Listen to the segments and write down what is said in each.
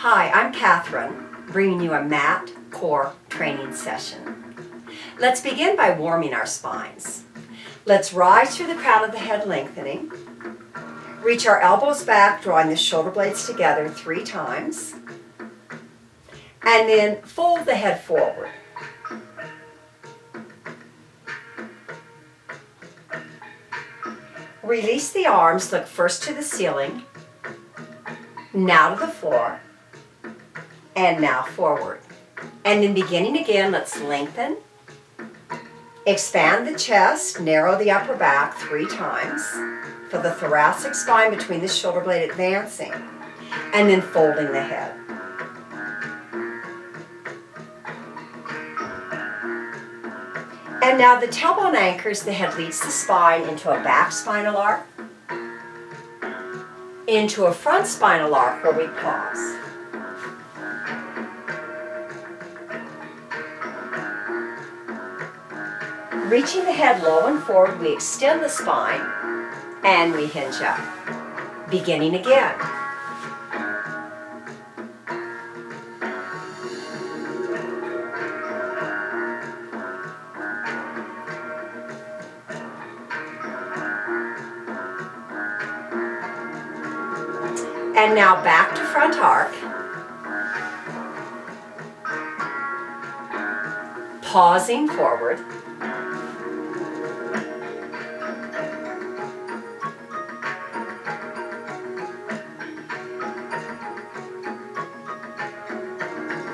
Hi, I'm Kathryn, bringing you a mat core training session. Let's begin by warming our spines. Let's rise through the crown of the head, lengthening. Reach our elbows back, drawing the shoulder blades together 3 times. And then fold the head forward. Release the arms, look first to the ceiling, now to the floor, and now forward. And then beginning again, let's lengthen. Expand the chest, narrow the upper back 3 times. Feel the thoracic spine between the shoulder blade advancing, and then folding the head. And now the tailbone anchors, the head leads the spine into a back spinal arc, into a front spinal arc where we pause. Reaching the head low and forward, we extend the spine and we hinge up. Beginning again. And now back to front arc. Pausing forward.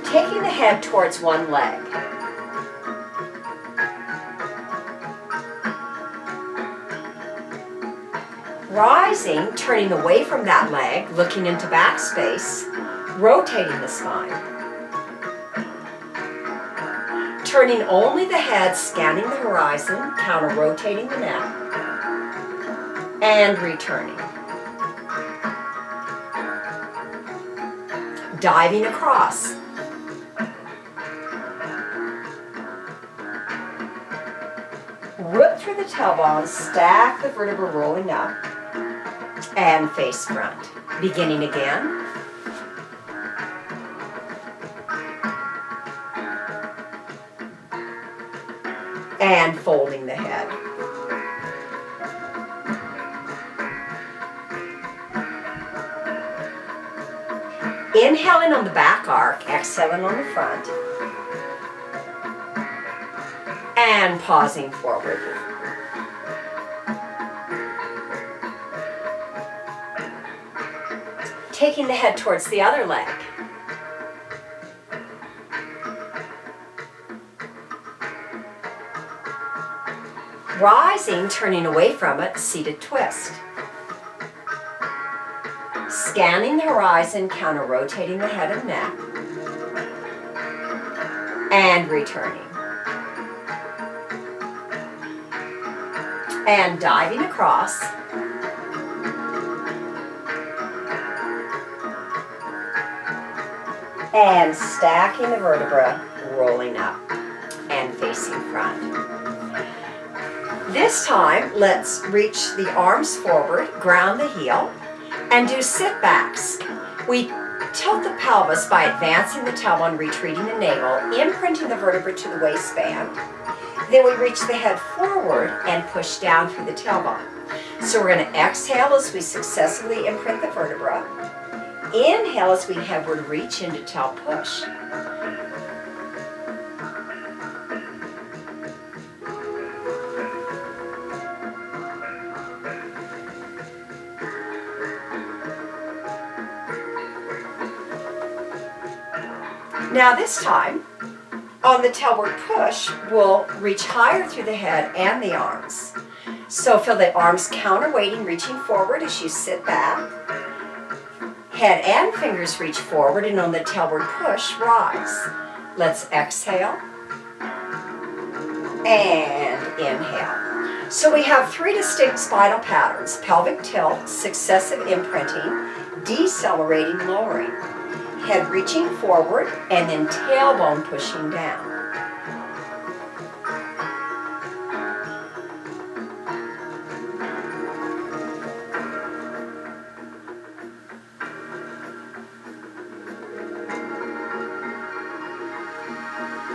Taking the head towards one leg. Rising, turning away from that leg, looking into back space, rotating the spine. Turning only the head, scanning the horizon, counter-rotating the neck, and returning. Diving across. Root through the tailbone, stack the vertebra rolling up, and face front. Beginning again. And folding the head. Inhaling on the back arc, exhaling on the front. And pausing forward. Taking the head towards the other leg. Rising, turning away from it, seated twist. Scanning the horizon, counter-rotating the head and neck. And returning. And diving across. And stacking the vertebra, rolling up and facing front. This time, let's reach the arms forward, ground the heel, and do sit backs. We tilt the pelvis by advancing the tailbone, retreating the navel, imprinting the vertebra to the waistband. Then we reach the head forward and push down through the tailbone. So we're going to exhale as we successively imprint the vertebra. Inhale as we headward reach into tail push. Now this time, on the tailward push, we'll reach higher through the head and the arms. So feel the arms counterweighting, reaching forward as you sit back. Head and fingers reach forward, and on the tailward push, rise. Let's exhale and inhale. So we have 3 distinct spinal patterns: pelvic tilt, successive imprinting, decelerating, lowering. Head reaching forward, and then tailbone pushing down.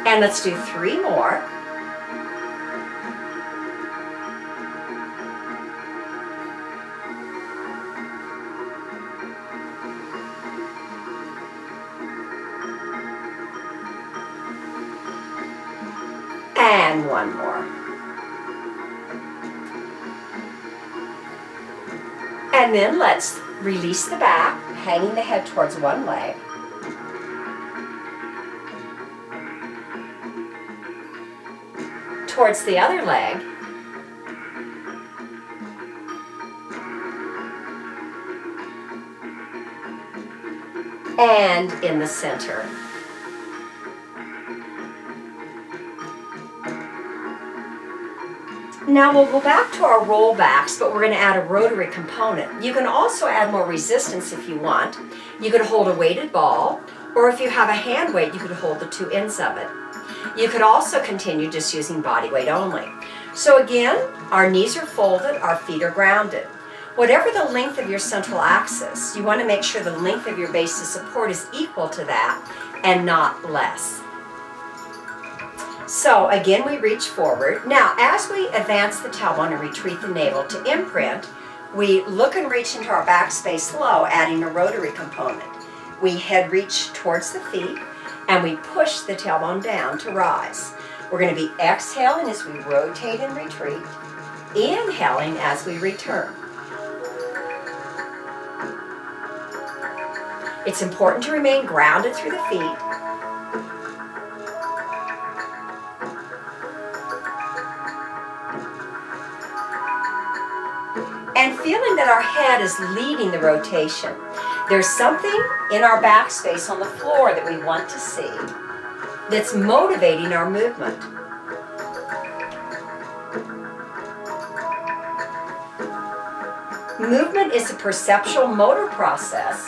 And let's do 3 more. And 1 more. And then let's release the back, hanging the head towards one leg. Towards the other leg. And in the center. Now we'll go back to our rollbacks, but we're going to add a rotary component. You can also add more resistance if you want. You could hold a weighted ball, or if you have a hand weight, you could hold the 2 ends of it. You could also continue just using body weight only. So again, our knees are folded, our feet are grounded. Whatever the length of your central axis, you want to make sure the length of your base of support is equal to that and not less. So again, we reach forward. Now, as we advance the tailbone and retreat the navel to imprint, we look and reach into our back space low, adding a rotary component. We head reach towards the feet, and we push the tailbone down to rise. We're going to be exhaling as we rotate and retreat, inhaling as we return. It's important to remain grounded through the feet. And feeling that our head is leading the rotation. There's something in our backspace on the floor that we want to see that's motivating our movement. Movement is a perceptual motor process.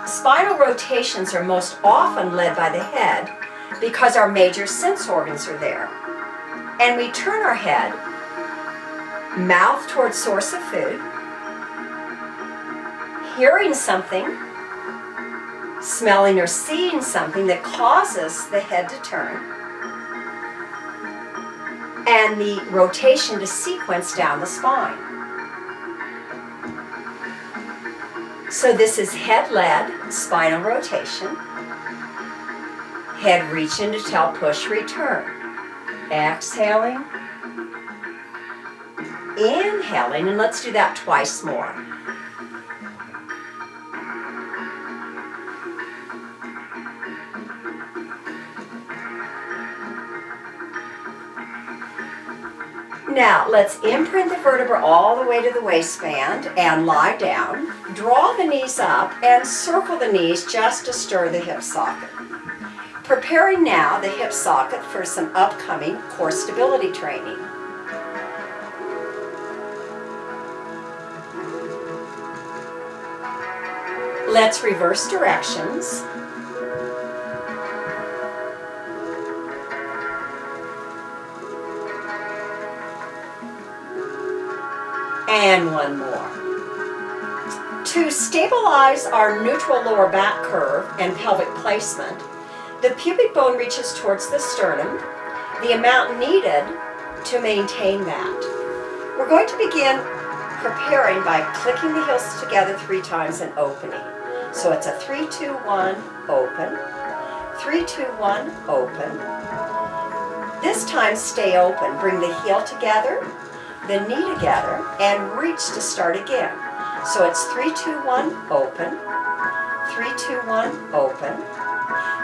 Spinal rotations are most often led by the head because our major sense organs are there. And we turn our head, mouth towards source of food, hearing something, smelling or seeing something that causes the head to turn, and the rotation to sequence down the spine. So this is head-led spinal rotation. Head reach into tail, push, return. Exhaling. Inhaling, and let's do that twice more. Now, let's imprint the vertebra all the way to the waistband and lie down. Draw the knees up and circle the knees just to stir the hip socket. Preparing now the hip socket for some upcoming core stability training. Let's reverse directions. And 1 more. To stabilize our neutral lower back curve and pelvic placement, the pubic bone reaches towards the sternum, the amount needed to maintain that. We're going to begin preparing by clicking the heels together 3 times and opening. So it's a 3, 2, 1, open, 3, 2, 1, open. This time stay open. Bring the heel together, the knee together, and reach to start again. So it's 3, 2, 1, open, 3, 2, 1, open.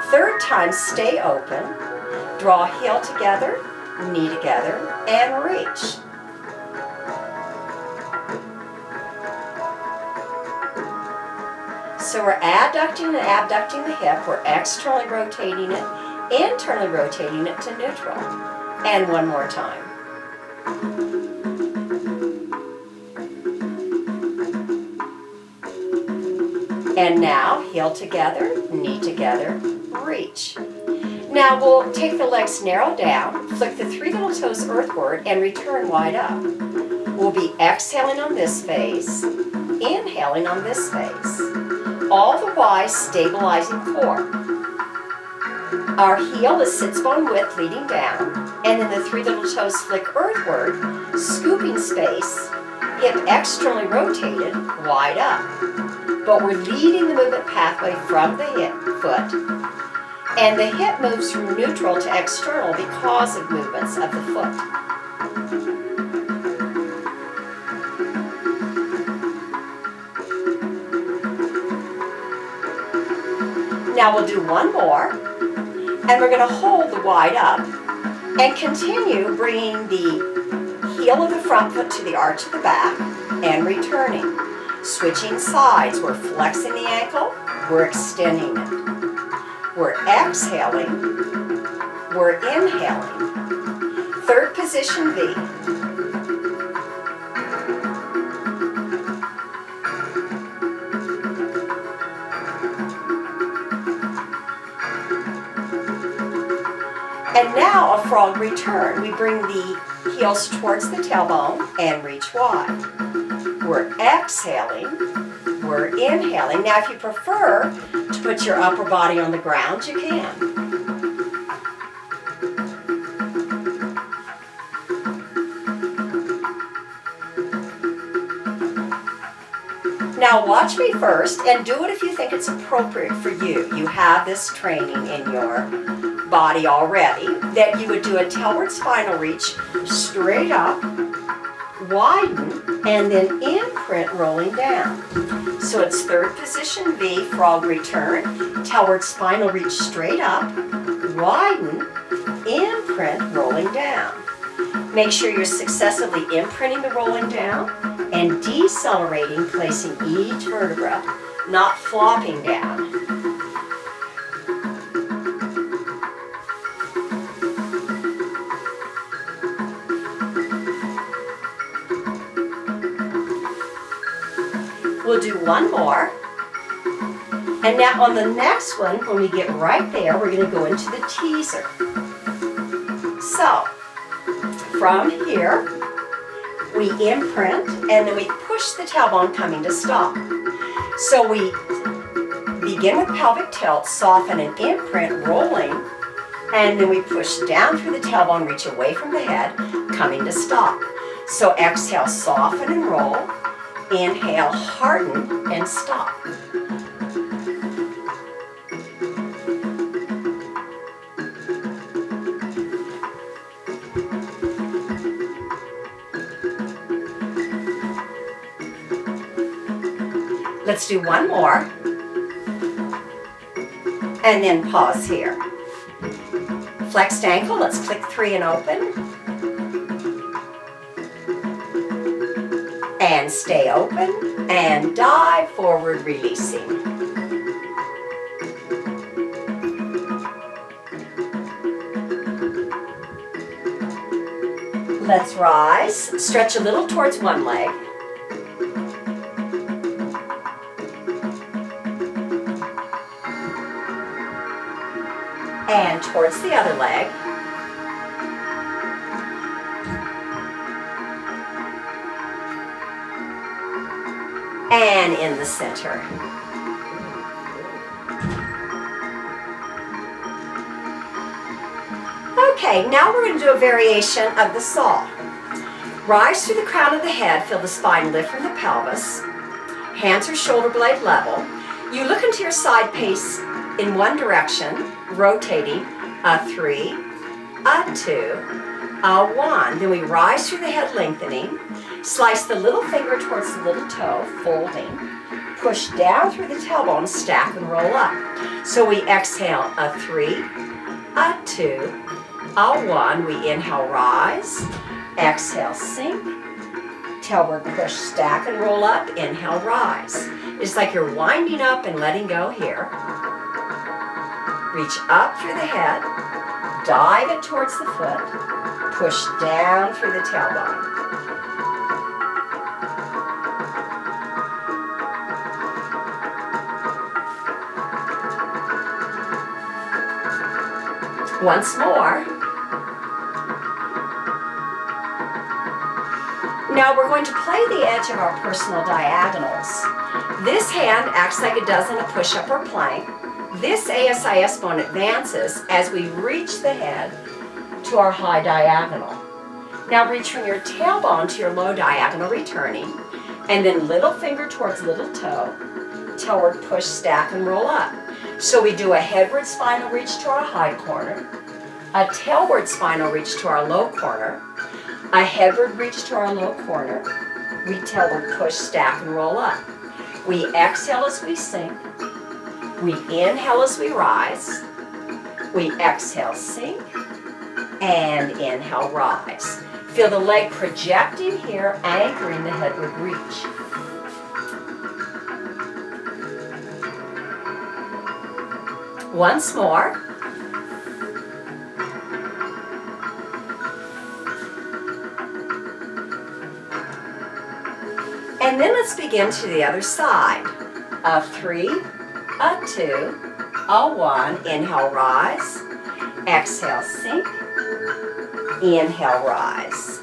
Third time, stay open. Draw heel together, knee together, and reach. So we're adducting and abducting the hip. We're externally rotating it, internally rotating it to neutral. And 1 more time. And now, heel together, knee together, reach. Now we'll take the legs narrow down, flick the 3 little toes earthward, and return wide up. We'll be exhaling on this face, inhaling on this face, all the while stabilizing core. Our heel is sits bone width leading down, and then the 3 little toes flick earthward, scooping space, hip externally rotated, wide up. But we're leading the movement pathway from the hip foot, and the hip moves from neutral to external because of movements of the foot. Now we'll do one more, and we're going to hold the wide up and continue bringing the heel of the front foot to the arch of the back and returning. Switching sides, we're flexing the ankle, we're extending it. We're exhaling, we're inhaling. Third position V. And now a frog return. We bring the heels towards the tailbone and reach wide. We're exhaling, we're inhaling. Now if you prefer to put your upper body on the ground, you can. Now watch me first and do it if you think it's appropriate for you. You have this training in your body already, that you would do a tailward spinal reach straight up, widen, and then imprint rolling down. So it's third position V, frog return, tailward spinal reach straight up, widen, imprint rolling down. Make sure you're successively imprinting the rolling down and decelerating, placing each vertebra, not flopping down. We'll do one more. And now on the next one, when we get right there, we're going to go into the teaser. So, from here, we imprint, and then we push the tailbone coming to stop. So we begin with pelvic tilt, soften and imprint, rolling, and then we push down through the tailbone, reach away from the head, coming to stop. So exhale, soften and roll. Inhale, harden, and stop. Let's do one more. And then pause here. Flexed ankle, let's click 3 and open. And stay open, and dive forward, releasing. Let's rise, stretch a little towards one leg. And towards the other leg. And in the center. Okay, now we're going to do a variation of the saw. Rise through the crown of the head, feel the spine lift from the pelvis. Hands are shoulder blade level. You look into your side pace in one direction, rotating a 3, a 2, a 1. Then we rise through the head, lengthening. Slice the little finger towards the little toe, folding. Push down through the tailbone, stack and roll up. So we exhale a 3, a 2, a 1. We inhale, rise. Exhale, sink. Tailward push, stack and roll up. Inhale, rise. It's like you're winding up and letting go here. Reach up through the head. Dive it towards the foot. Push down through the tailbone. Once more. Now we're going to play the edge of our personal diagonals. This hand acts like it does in a push-up or plank. This ASIS bone advances as we reach the head to our high diagonal. Now reach from your tailbone to your low diagonal, returning, and then little finger towards little toe, tailward push, stack, and roll up. So we do a headward spinal reach to our high corner, a tailward spinal reach to our low corner, a headward reach to our low corner, we tailward push, stack, and roll up. We exhale as we sink, we inhale as we rise, we exhale, sink, and inhale, rise. Feel the leg projecting here, anchoring the headward reach. Once more. And then let's begin to the other side. A 3, a 2, a 1. Inhale, rise. Exhale, sink. Inhale, rise.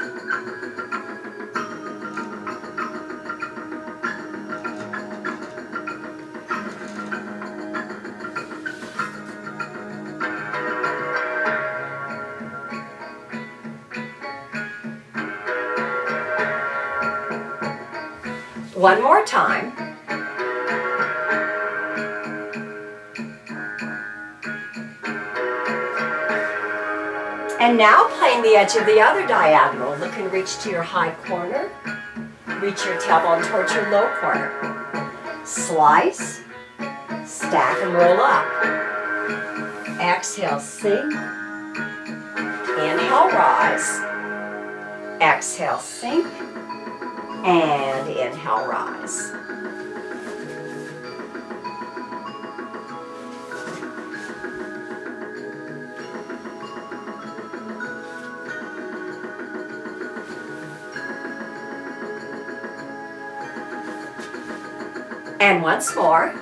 One more time. And now playing the edge of the other diagonal. Look and reach to your high corner. Reach your tailbone towards your low corner. Slice, stack, and roll up. Exhale, sink. Inhale, rise. Exhale, sink. And inhale, rise. And once more.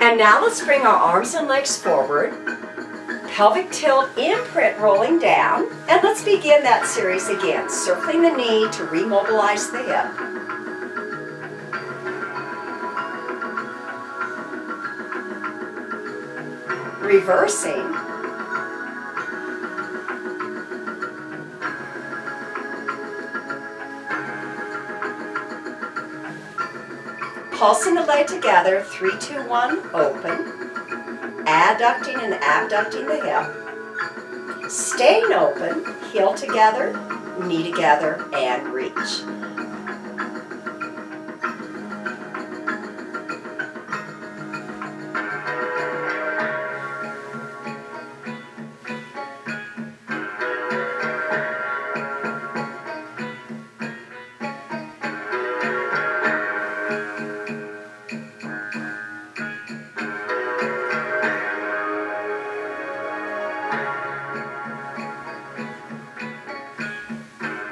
And now let's bring our arms and legs forward, pelvic tilt, imprint rolling down, and let's begin that series again, circling the knee to remobilize the hip. Reversing. Pulsing the leg together, 3, 2, 1, open. Adducting and abducting the hip. Staying open, heel together, knee together, and reach.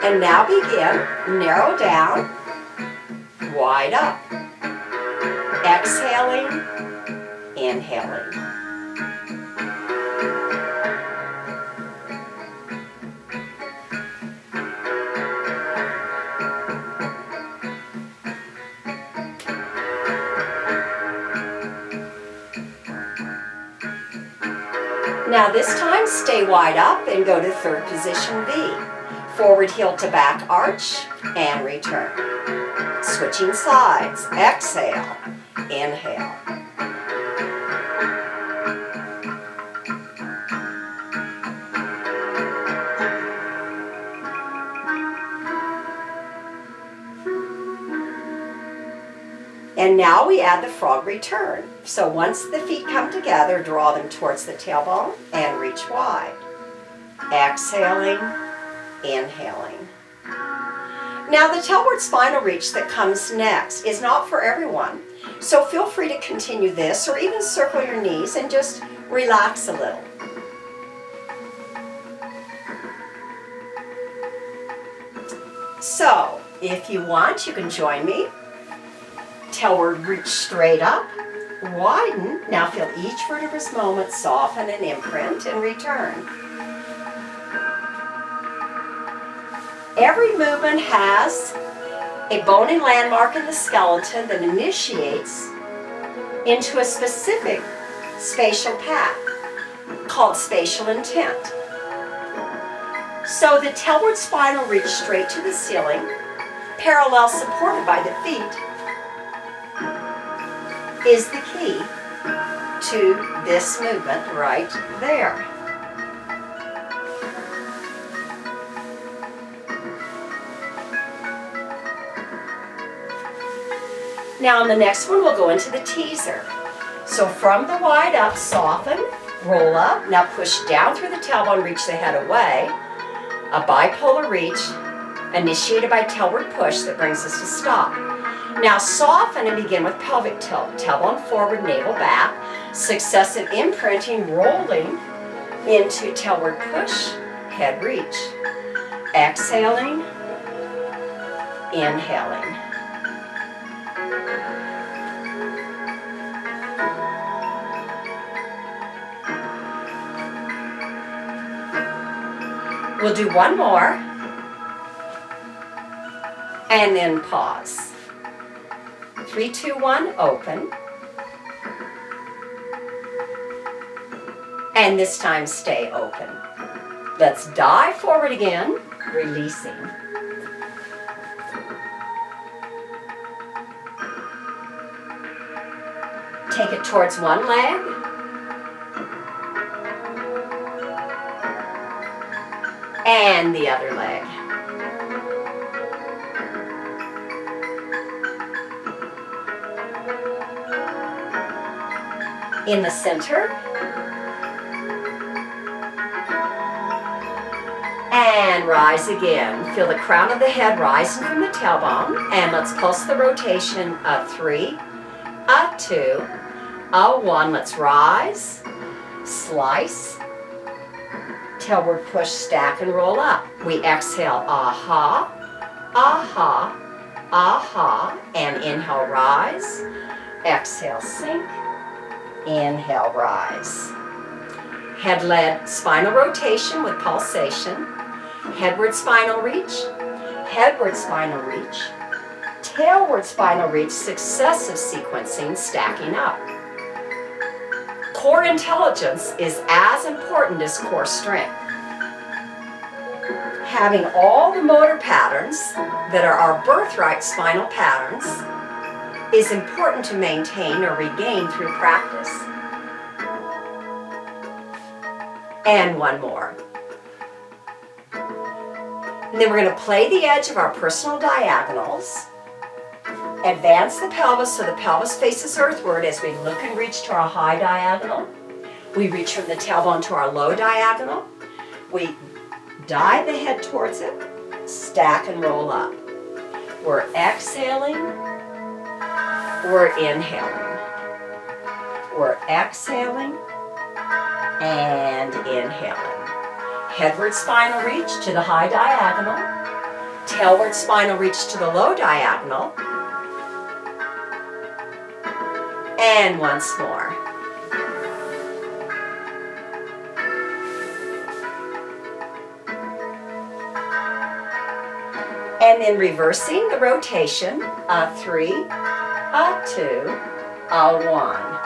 And now begin, narrow down, wide up. Exhaling, inhaling. Now this time, stay wide up and go to third position V. Forward heel to back arch and return. Switching sides. Exhale. Inhale. And now we add the frog return. So once the feet come together, draw them towards the tailbone and reach wide. Exhaling. Inhaling. Now the tailward spinal reach that comes next is not for everyone, so feel free to continue this or even circle your knees and just relax a little. So if you want, you can join me. Tailward reach straight up, widen. Now feel each vertebra's moment soften and imprint and return. Every movement has a bony landmark in the skeleton that initiates into a specific spatial path called spatial intent. So the tailward spinal reach straight to the ceiling, parallel supported by the feet, is the key to this movement right there. Now on the next one, we'll go into the teaser. So from the wide up, soften, roll up. Now push down through the tailbone, reach the head away. A bipolar reach initiated by tailward push that brings us to stop. Now soften and begin with pelvic tilt. Tailbone forward, navel back. Successive imprinting, rolling into tailward push, head reach. Exhaling, inhaling. We'll do one more, and then pause. 3, 2, 1, open. And this time stay open. Let's dive forward again, releasing. Take it towards one leg. And the other leg. In the center. And rise again. Feel the crown of the head rising from the tailbone. And let's pulse the rotation of 3, a 2, a 1. Let's rise, slice, tailward push, stack, and roll up. We exhale, aha, aha, aha, and inhale, rise. Exhale, sink. Inhale, rise. Head-led spinal rotation with pulsation. Headward spinal reach. Headward spinal reach. Tailward spinal reach, successive sequencing, stacking up. Core intelligence is as important as core strength. Having all the motor patterns that are our birthright spinal patterns is important to maintain or regain through practice. And one more. And then we're going to play the edge of our personal diagonals. Advance the pelvis so the pelvis faces earthward as we look and reach to our high diagonal. We reach from the tailbone to our low diagonal. We dive the head towards it, stack and roll up. We're exhaling, we're inhaling. We're exhaling and inhaling. Headward spinal reach to the high diagonal. Tailward spinal reach to the low diagonal. And once more. And then reversing the rotation, a 3, a 2, a 1.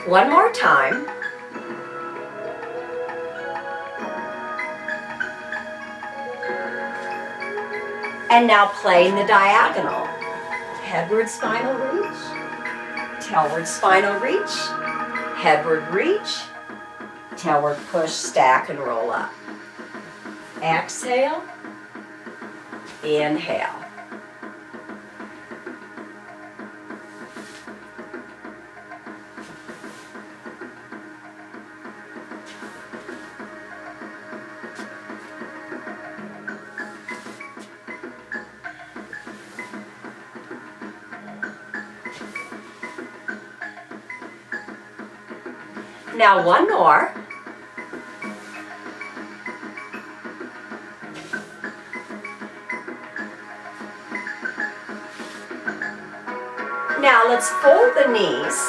One more time. And now playing the diagonal. Headward spinal reach, tailward spinal reach, headward reach, tailward push, stack, and roll up. Exhale, inhale. Now one more. Now let's fold the knees,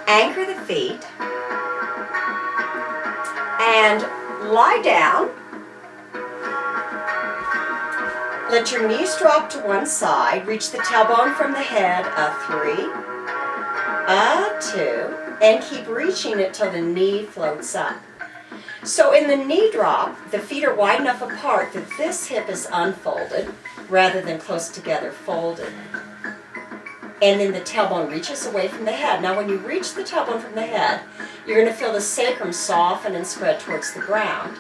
anchor the feet, and lie down. Let your knees drop to one side. Reach the tailbone from the head. A 3, a 2, and keep reaching it till the knee floats up. So in the knee drop, the feet are wide enough apart that this hip is unfolded rather than close together folded. And then the tailbone reaches away from the head. Now when you reach the tailbone from the head, you're going to feel the sacrum soften and spread towards the ground.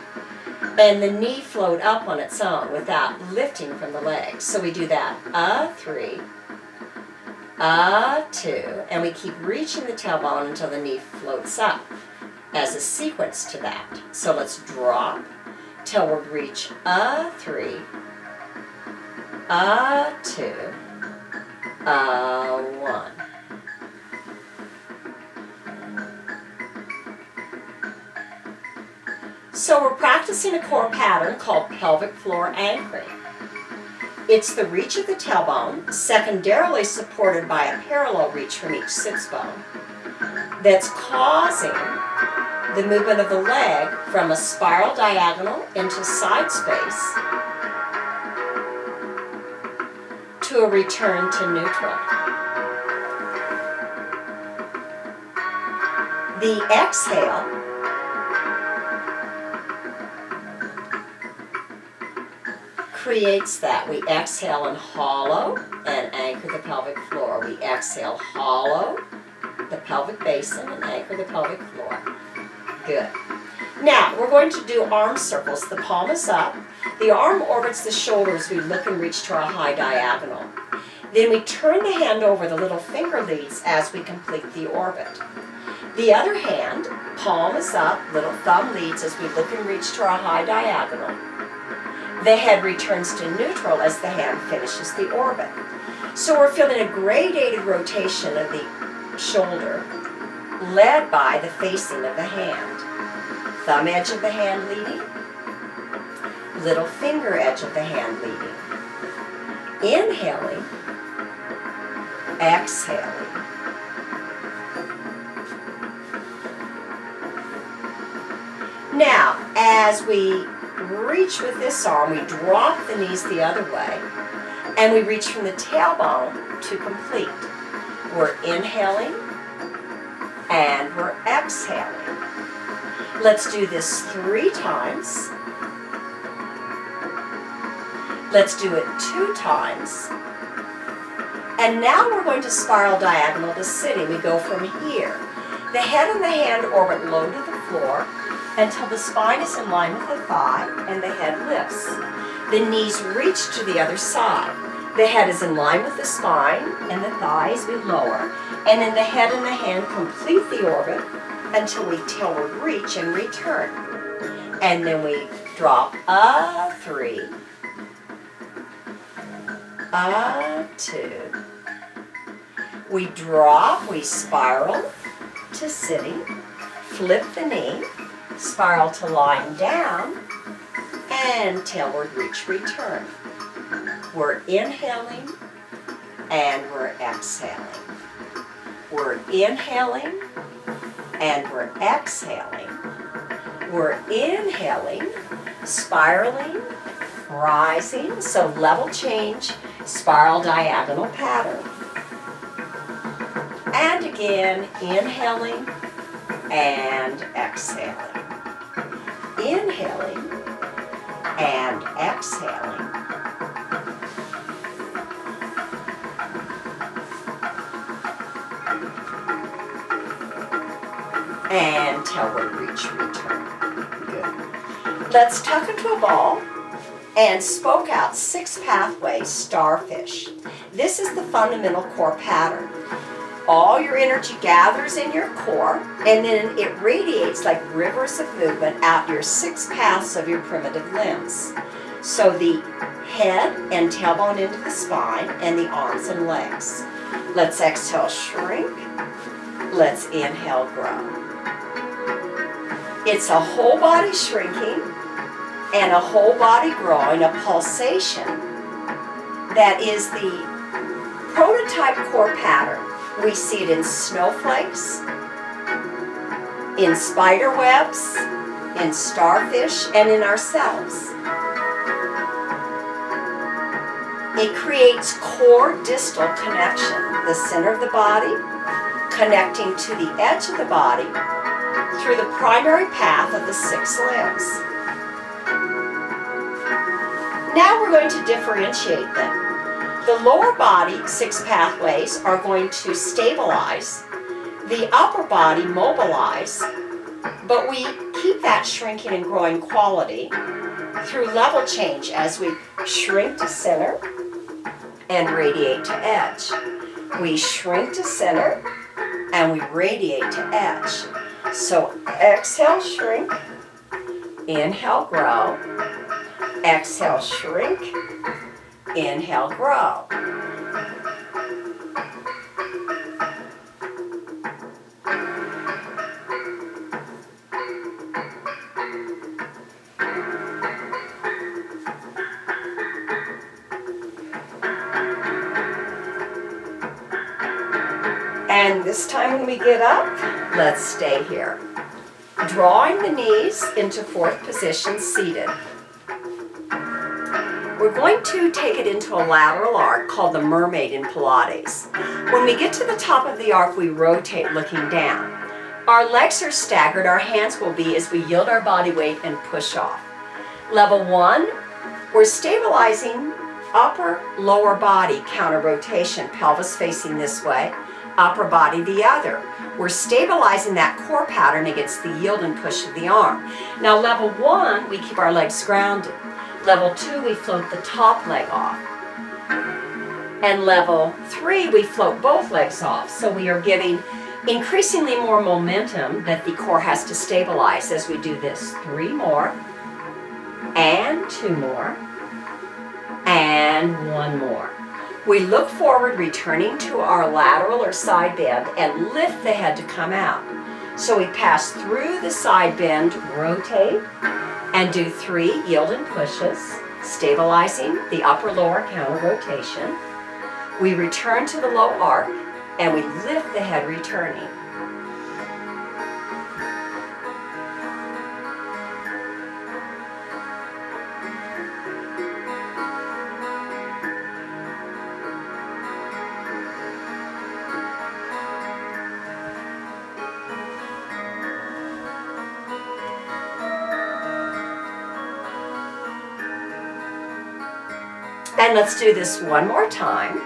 And the knee float up on its own without lifting from the legs. So we do that. A 3, a 2, and we keep reaching the tailbone until the knee floats up as a sequence to that. So let's drop till we reach a 3, a 2, a 1. So we're practicing a core pattern called pelvic floor anchoring. It's the reach of the tailbone, secondarily supported by a parallel reach from each sits bone, that's causing the movement of the leg from a spiral diagonal into side space to a return to neutral. The exhale creates that. We exhale and hollow and anchor the pelvic floor. We exhale, hollow the pelvic basin and anchor the pelvic floor. Good. Now, we're going to do arm circles. The palm is up. The arm orbits the shoulders. We look and reach to our high diagonal. Then we turn the hand over. The little finger leads as we complete the orbit. The other hand, palm is up. Little thumb leads as we look and reach to our high diagonal. The head returns to neutral as the hand finishes the orbit. So we're feeling a gradated rotation of the shoulder, led by the facing of the hand. Thumb edge of the hand leading, little finger edge of the hand leading. Inhaling, exhaling. Now, as we reach with this arm, we drop the knees the other way, and we reach from the tailbone to complete. We're inhaling, and we're exhaling. Let's do this 3 times. Let's do it 2 times. And now we're going to spiral diagonal to sitting. We go from here. The head and the hand orbit low to the floor until the spine is in line with the thigh and the head lifts. The knees reach to the other side. The head is in line with the spine and the thighs we lower. And then the head and the hand complete the orbit until we tiltward reach and return. And then we drop a 3, a 2. We drop, we spiral to sitting, flip the knee, spiral to lying down, and tailward reach, return. We're inhaling and we're exhaling. We're inhaling and we're exhaling. We're inhaling, spiraling, rising, so level change, spiral diagonal pattern. And again, inhaling and exhaling. Inhaling and exhaling. And tailward reach, return. Good. Let's tuck into a ball and spoke out 6 pathways, starfish. This is the fundamental core pattern. All your energy gathers in your core, and then it radiates like rivers of movement out your 6 paths of your primitive limbs. So the head and tailbone into the spine, and the arms and legs. Let's exhale, shrink. Let's inhale, grow. It's a whole body shrinking and a whole body growing, a pulsation that is the prototype core pattern. We see it in snowflakes, in spider webs, in starfish, and in ourselves. It creates core distal connection, the center of the body, connecting to the edge of the body through the primary path of the 6 limbs. Now we're going to differentiate them. The lower body 6 pathways are going to stabilize, the upper body mobilize, but we keep that shrinking and growing quality through level change as we shrink to center and radiate to edge. We shrink to center and we radiate to edge. So exhale, shrink, inhale, grow, exhale, shrink, inhale, grow. And this time when we get up, let's stay here. Drawing the knees into 4th position, seated. We're going to take it into a lateral arc called the mermaid in Pilates. When we get to the top of the arc, we rotate looking down. Our legs are staggered, our hands will be as we yield our body weight and push off. Level 1, we're stabilizing upper, lower body counter rotation, pelvis facing this way, upper body the other. We're stabilizing that core pattern against the yield and push of the arm. Now level 1, we keep our legs grounded. Level 2, we float the top leg off. And level 3, we float both legs off. So we are giving increasingly more momentum that the core has to stabilize as we do this. 3 more, and 2 more, and 1 more. We look forward, returning to our lateral or side bend, and lift the head to come out. So we pass through the side bend, rotate, and do 3 yield and pushes, stabilizing the upper lower counter rotation. We return to the low arc, and we lift the head, returning. And let's do this one more time.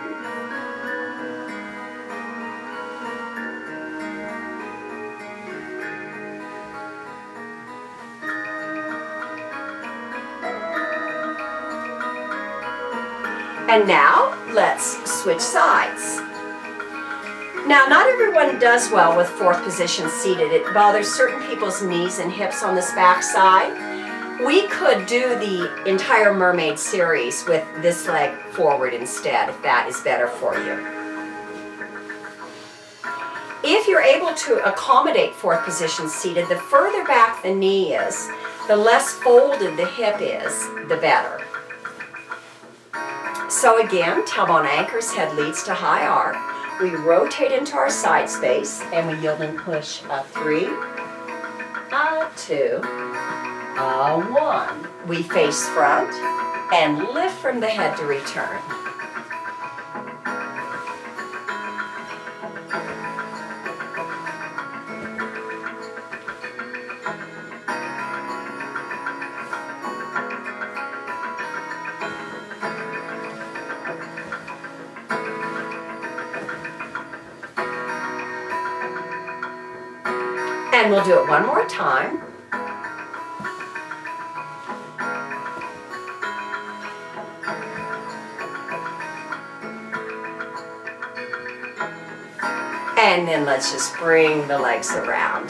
And now let's switch sides. Now, not everyone does well with 4th position seated. It bothers certain people's knees and hips on this back side. We could do the entire mermaid series with this leg forward instead, if that is better for you. If you're able to accommodate 4th position seated, the further back the knee is, the less folded the hip is, the better. So again, tailbone anchors, head leads to high arc. We rotate into our side space and we yield and push a 3, a 2, a 1. We face front and lift from the head to return. And we'll do it one more time. And then let's just bring the legs around.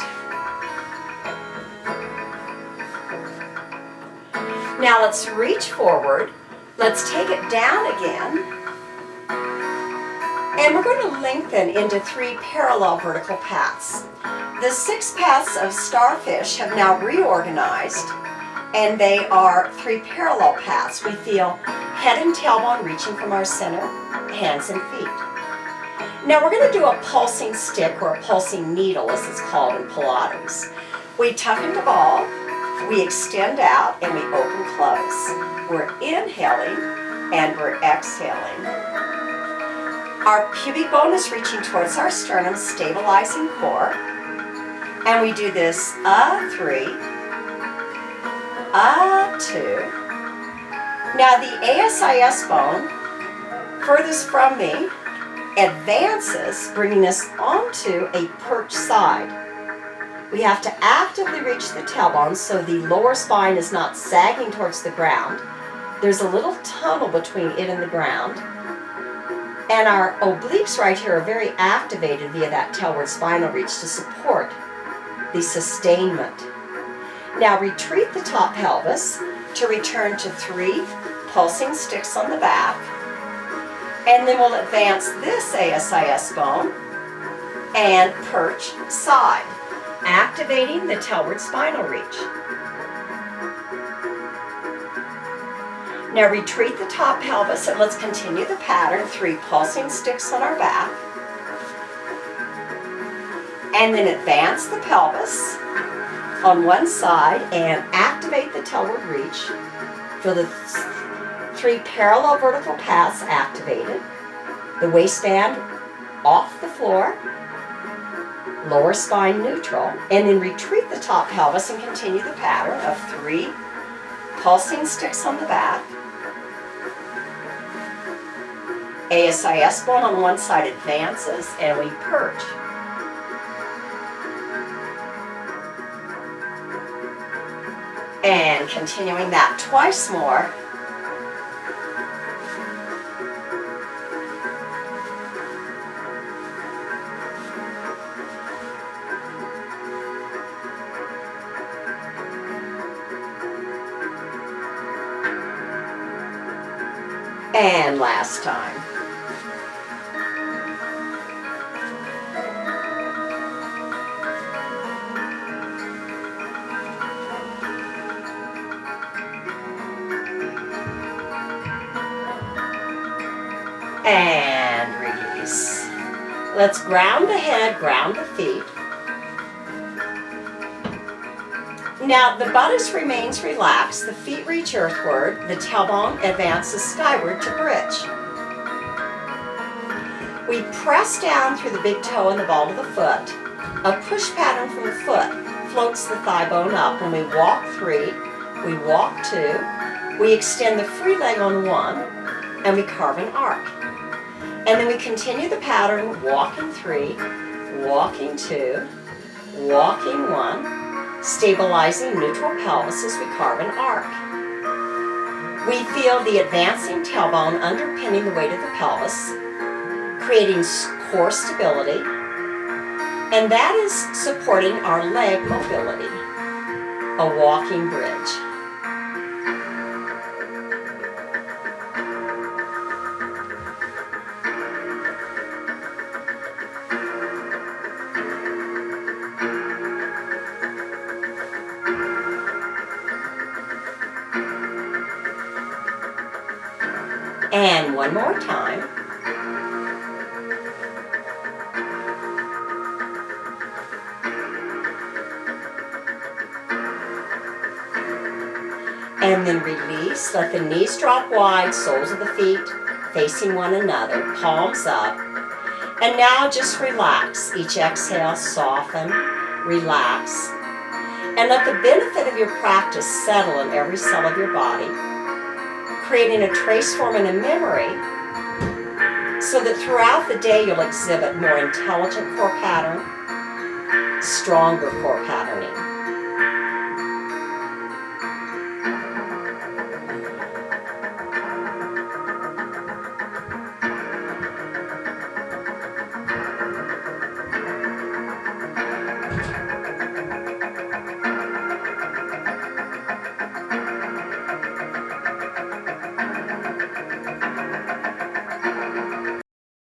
Now let's reach forward. Let's take it down again. And we're going to lengthen into 3 parallel vertical paths. The 6 paths of starfish have now reorganized, and they are 3 parallel paths. We feel head and tailbone reaching from our center, hands and feet. Now we're going to do a pulsing stick, or a pulsing needle as it's called in Pilates. We tuck into ball, we extend out, and we open close. We're inhaling and we're exhaling. Our pubic bone is reaching towards our sternum, stabilizing core. And we do this, 3, 2. Now the ASIS bone, furthest from me, advances, bringing us onto a perch side. We have to actively reach the tailbone so the lower spine is not sagging towards the ground. There's a little tunnel between it and the ground. And our obliques right here are very activated via that tailward spinal reach to support the sustainment. Now retreat the top pelvis to return to 3 pulsing sticks on the back. And then we'll advance this ASIS bone and perch side, activating the tailward spinal reach. Now retreat the top pelvis and let's continue the pattern, 3 pulsing sticks on our back. And then advance the pelvis on one side and activate the tailward reach. Feel the 3 parallel vertical paths activated. The waistband off the floor, lower spine neutral, and then retreat the top pelvis and continue the pattern of 3 pulsing sticks on the back. ASIS bone on one side advances and we perch. And continuing that twice more. And last time. And release. Let's ground the head, ground the feet. Now the bodice remains relaxed, the feet reach earthward, the tailbone advances skyward to bridge. We press down through the big toe and the ball of the foot. A push pattern from the foot floats the thigh bone up. When we walk 3, we walk 2, we extend the free leg on 1, and we carve an arc. And then we continue the pattern, walking 3, walking 2, walking 1, stabilizing neutral pelvis as we carve an arc. We feel the advancing tailbone underpinning the weight of the pelvis, creating core stability, and that is supporting our leg mobility, a walking bridge. And one more time. And then release. Let the knees drop wide, soles of the feet facing one another, palms up. And now just relax. Each exhale, soften, relax. And let the benefit of your practice settle in every cell of your body, creating a trace form and a memory so that throughout the day you'll exhibit more intelligent core pattern, stronger core patterning.